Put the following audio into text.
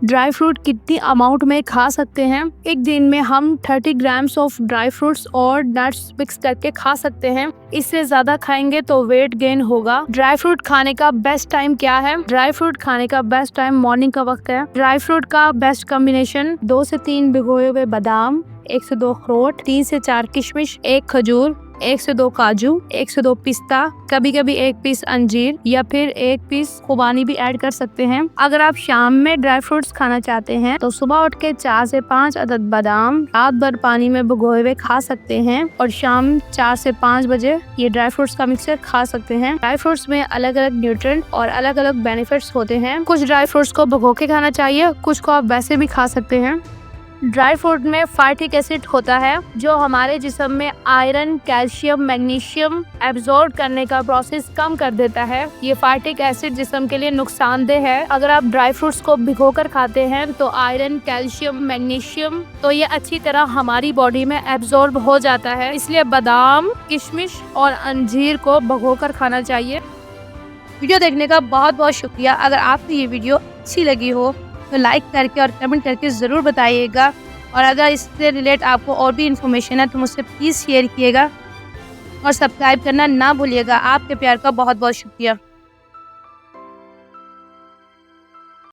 Dry fruit कितनी amount में खा सकते हैं? एक दिन में हम 30 ग्राम्स ऑफ ड्राई फ्रूट्स और नट्स मिक्स करके खा सकते हैं। इससे ज्यादा खाएंगे तो वेट गेन होगा। ड्राई फ्रूट खाने का बेस्ट टाइम क्या है? ड्राई फ्रूट खाने का बेस्ट टाइम मॉर्निंग का वक्त है। ड्राई फ्रूट का बेस्ट कॉम्बिनेशन 2 से 3 भिगोए हुए बादाम, 1 से 2 अखरोट, 3 से 4 किशमिश, 1 खजूर, 1 से 2 काजू, 1 से 2 पिस्ता, कभी कभी 1 पीस अंजीर या फिर 1 पीस खुबानी भी ऐड कर सकते हैं। अगर आप शाम में ड्राई फ्रूट्स खाना चाहते हैं तो सुबह उठ के 4 से 5 अदद बादाम रात भर पानी में भिगोए हुए खा सकते हैं और शाम 4 से 5 बजे ये ड्राई फ्रूट्स का मिक्सचर खा सकते हैं। ड्राई फ्रूट्स में अलग अलग न्यूट्रिएंट और अलग अलग बेनिफिट्स होते हैं। कुछ ड्राई फ्रूट्स को भिगो के खाना चाहिए, कुछ को आप वैसे भी खा सकते हैं। ड्राई फ्रूट में फाइटिक एसिड होता है जो हमारे जिस्म में आयरन, कैल्शियम, मैग्नीशियम एब्जॉर्ब करने का प्रोसेस कम कर देता है। ये फाइटिक एसिड जिस्म के लिए नुकसानदेह है। अगर आप ड्राई फ्रूट्स को भिगोकर खाते हैं तो आयरन, कैल्शियम, मैग्नीशियम तो ये अच्छी तरह हमारी बॉडी में एब्जॉर्ब हो जाता है। इसलिए बादाम, किशमिश और अंजीर को भिगोकर खाना चाहिए। वीडियो देखने का बहुत बहुत शुक्रिया। अगर आपको ये वीडियो अच्छी लगी हो तो लाइक करके और कमेंट करके ज़रूर बताइएगा, और अगर इससे रिलेट आपको और भी इन्फॉर्मेशन है तो मुझसे प्लीज़ शेयर कीजिएगा और सब्सक्राइब करना ना भूलिएगा। आपके प्यार का बहुत बहुत शुक्रिया।